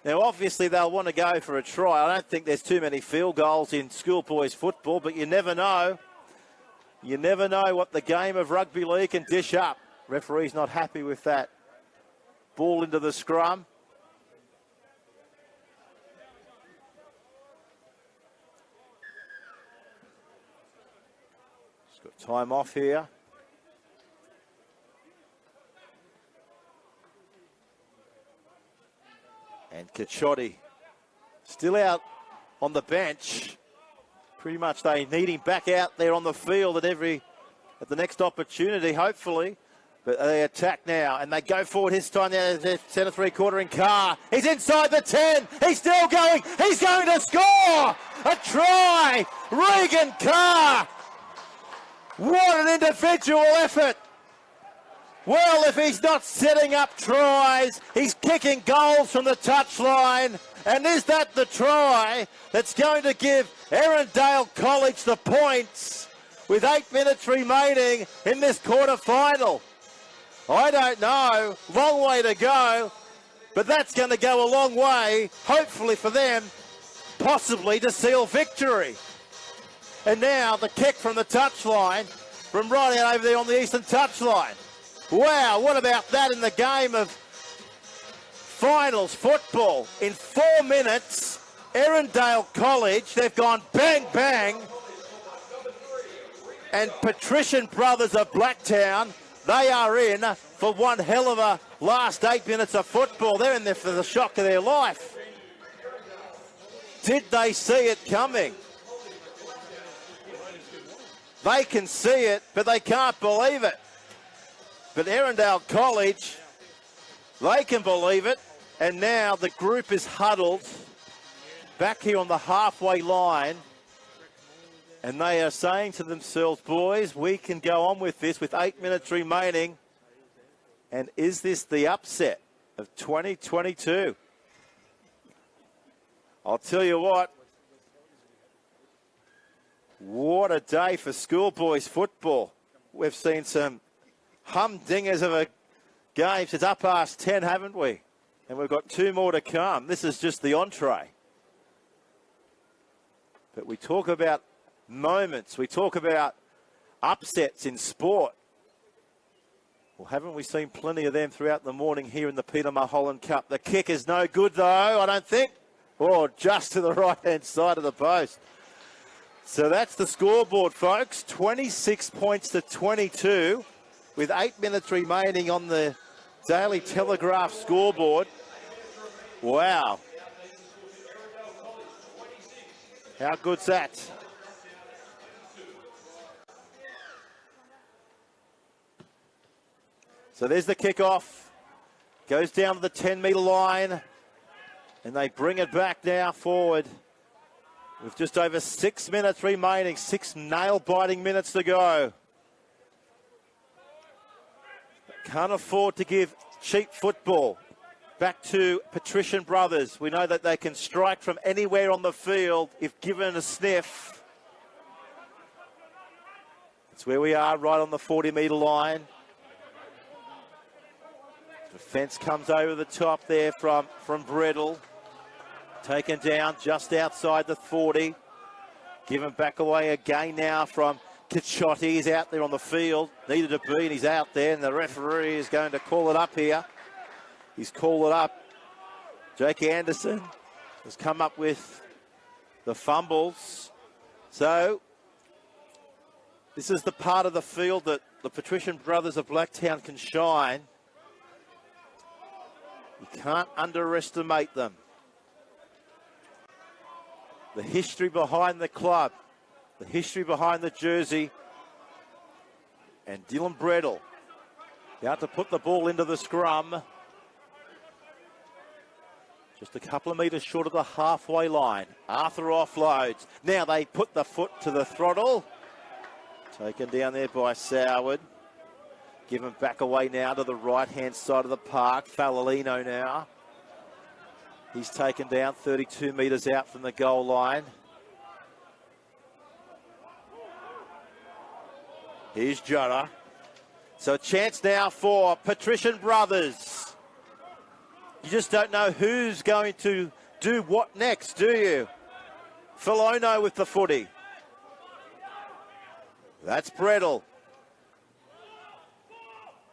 Now, obviously, they'll want to go for a try. I don't think there's too many field goals in schoolboys football, but you never know. You never know what the game of rugby league can dish up. Referee's not happy with that. Ball into the scrum. He's got time off here. And Cacciotti still out on the bench. Pretty much they need him back out there on the field at the next opportunity, hopefully. But they attack now, and they go forward his time now. They're centre three-quarter in Carr. He's inside the 10. He's still going. He's going to score! A try! Regan Carr! What an individual effort! Well, if he's not setting up tries, he's kicking goals from the touchline. And is that the try that's going to give Erindale College the points with 8 minutes remaining in this quarter-final? I don't know. Long way to go. But that's going to go a long way, hopefully for them, possibly to seal victory. And now the kick from the touchline from right out over there on the eastern touchline. Wow, what about that in the game of finals football? In 4 minutes, Erindale College, they've gone bang, bang. And Patrician brothers of Blacktown, they are in for one hell of a last 8 minutes of football. They're in there for the shock of their life. Did they see it coming? They can see it, but they can't believe it. But Erindale College, they can believe it. And now the group is huddled back here on the halfway line. And they are saying to themselves, boys, we can go on with this with 8 minutes remaining. And is this the upset of 2022? I'll tell you what a day for schoolboys football. We've seen some humdingers of a game since up past 10, haven't we? And we've got 2 more to come. This is just the entree. But we talk about moments. We talk about upsets in sport. Well, haven't we seen plenty of them throughout the morning here in the Peter Mulholland Cup? The kick is no good, though, I don't think. Or just to the right-hand side of the post. So that's the scoreboard, folks. 26 points to 22 with 8 minutes remaining on the Daily Telegraph scoreboard. Wow. How good's that? So there's the kickoff. Goes down to the 10-metre line. And they bring it back now forward with just over 6 minutes remaining. 6 nail-biting minutes to go. Can't afford to give cheap football back to Patrician brothers. We know that they can strike from anywhere on the field if given a sniff. That's where we are, right on the 40-metre line. Defence comes over the top there from Bredel. Taken down just outside the 40. Given back away again now from directed shot. He's out there on the field. Needed to be, and he's out there, and the referee is going to call it up here. He's called it up. Jake Anderson has come up with the fumbles. So this is the part of the field that the Patrician brothers of Blacktown can shine. You can't underestimate them. The history behind the club, the history behind the jersey, and Dylan Bredel out to put the ball into the scrum. Just a couple of metres short of the halfway line. Arthur offloads. Now they put the foot to the throttle. Taken down there by Soward. Given back away now to the right-hand side of the park. Falalino now. He's taken down 32 metres out from the goal line. Here's Jura. So a chance now for Patrician brothers. You just don't know who's going to do what next, do you? Filono with the footy. That's Bredel.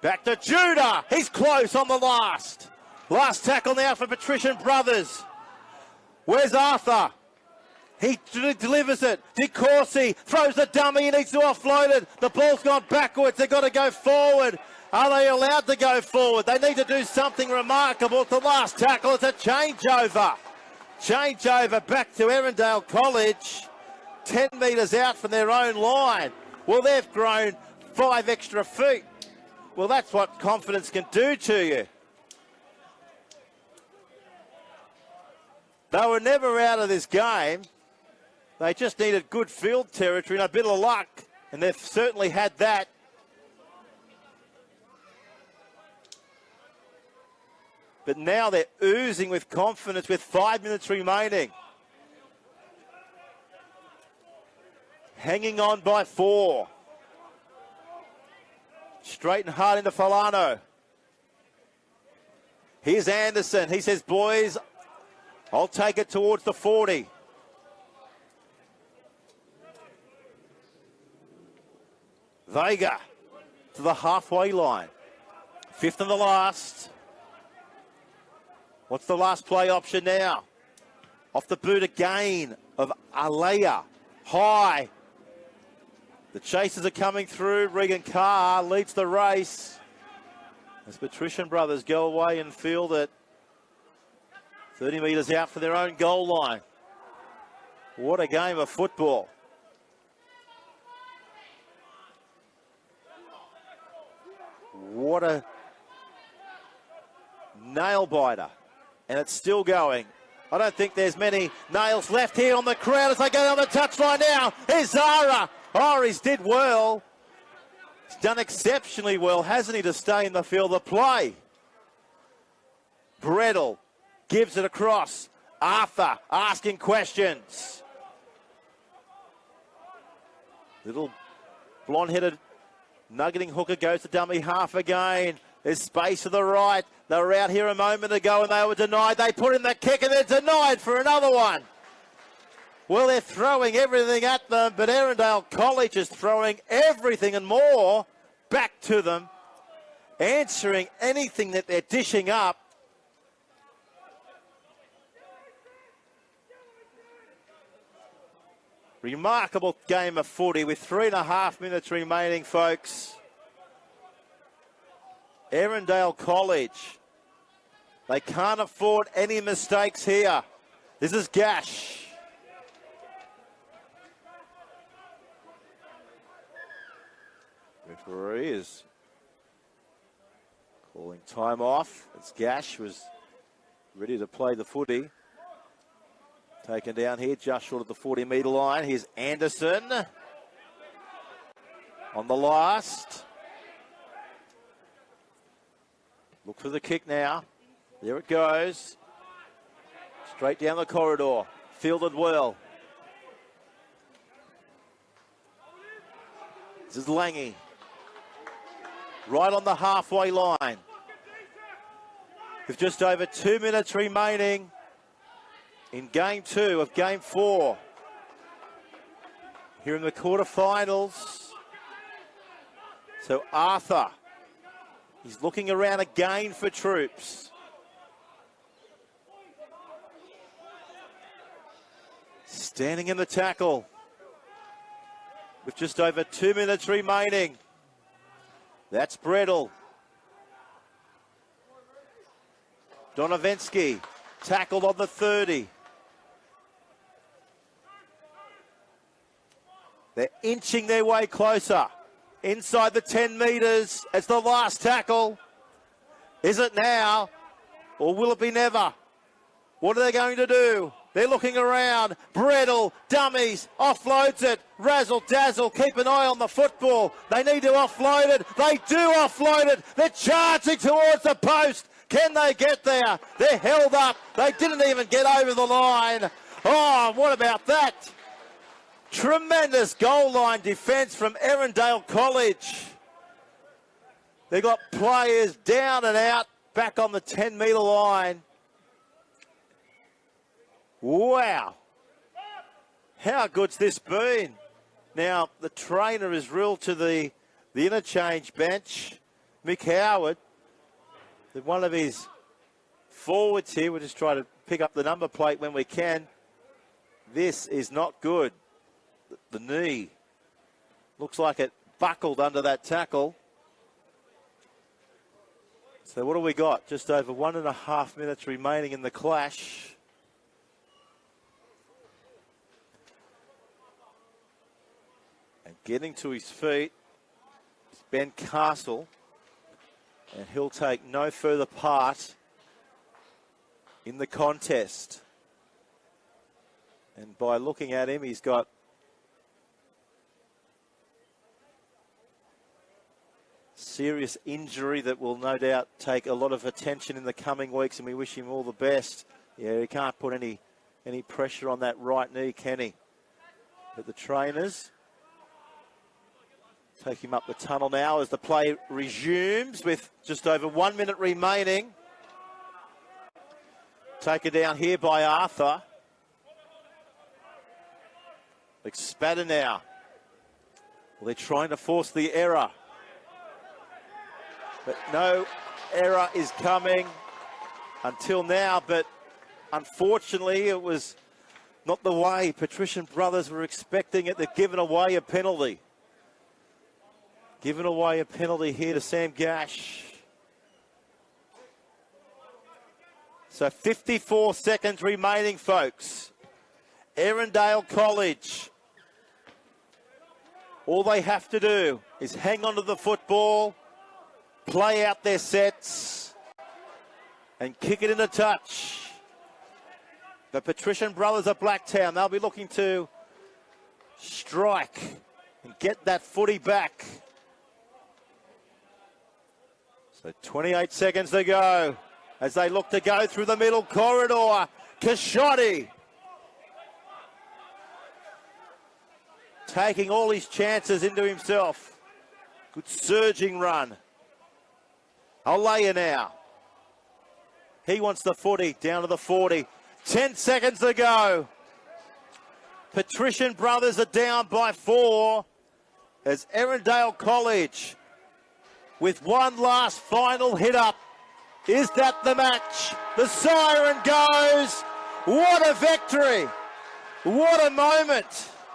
Back to Judah. He's close on the last. Last tackle now for Patrician brothers. Where's Arthur? He delivers it. DeCourcy throws the dummy. He needs to offload it. The ball's gone backwards. They've got to go forward. Are they allowed to go forward? They need to do something remarkable at the last tackle. It's a changeover. Changeover back to Erindale College. 10 metres out from their own line. Well, they've grown 5 extra feet. Well, that's what confidence can do to you. They were never out of this game. They just needed good field territory and a bit of luck. And they've certainly had that. But now they're oozing with confidence with 5 minutes remaining. Hanging on by 4. Straight and hard into Falano. Here's Anderson. He says, boys, I'll take it towards the 40. Vega to the halfway line. 5th and the last. What's the last play option now? Off the boot again of Alea. High. The chasers are coming through. Regan Carr leads the race. As Patrician brothers go away and field it. 30 metres out for their own goal line. What a game of football. What a nail biter. And it's still going. I don't think there's many nails left here on the crowd as they go down the touchline now. Here's Zara. Oh, he's did well. He's done exceptionally well, hasn't he, to stay in the field of play. Bredel gives it across. Arthur asking questions. Little blonde-headed nuggeting hooker goes to dummy half again. There's space to the right. They were out here a moment ago and they were denied. They put in the kick and they're denied for another one. Well, they're throwing everything at them, but Erindale College is throwing everything and more back to them, answering anything that they're dishing up. Remarkable game of footy with 3.5 minutes remaining, folks. Erindale College. They can't afford any mistakes here. This is Gash. Referee is calling time off. As Gash was ready to play the footy. Taken down here just short of the 40-metre line. Here's Anderson on the last. Look for the kick now. There it goes. Straight down the corridor. Fielded well. This is Lange. Right on the halfway line. With just over 2 minutes remaining in game 2 of game 4. Here in the quarterfinals. So Arthur, he's looking around again for troops. Standing in the tackle with just over 2 minutes remaining. That's Bredel. Donovensky tackled on the 30. They're inching their way closer. Inside the 10 metres as the last tackle. Is it now or will it be never? What are they going to do? They're looking around. Bredel, dummies, offloads it. Razzle dazzle, keep an eye on the football. They need to offload it. They do offload it. They're charging towards the post. Can they get there? They're held up. They didn't even get over the line. Oh, what about that? Tremendous goal line defence from Erindale College. They got players down and out, back on the 10-metre line. Wow. How good's this been? Now, the trainer is ruled to the interchange bench. Mick Howard, one of his forwards here. We'll just try to pick up the number plate when we can. This is not good. The knee looks like it buckled under that tackle. So what do we got? Just over 1.5 minutes remaining in the clash. And getting to his feet is Ben Castle. And he'll take no further part in the contest. And by looking at him, he's got serious injury that will no doubt take a lot of attention in the coming weeks, and we wish him all the best. Yeah, he can't put any pressure on that right knee, can he? But the trainers take him up the tunnel now as the play resumes with just over 1 minute remaining. Taken down here by Arthur. Spatter now. Well, they're trying to force the error. But no error is coming until now. But unfortunately, it was not the way Patrician brothers were expecting it. They've given away a penalty. Given away a penalty here to Sam Gash. So 54 seconds remaining, folks. Erindale College. All they have to do is hang on to the football, play out their sets, and kick it in a touch. The Patrician brothers of Blacktown, they'll be looking to strike and get that footy back. So 28 seconds to go as they look to go through the middle corridor. Kashotti taking all his chances into himself. Good surging run. Alea now. He wants the footy down to the 40. 10 seconds to go. Patrician brothers are down by 4 as Erindale College with one last final hit up. Is that the match? The siren goes. What a victory. What a moment.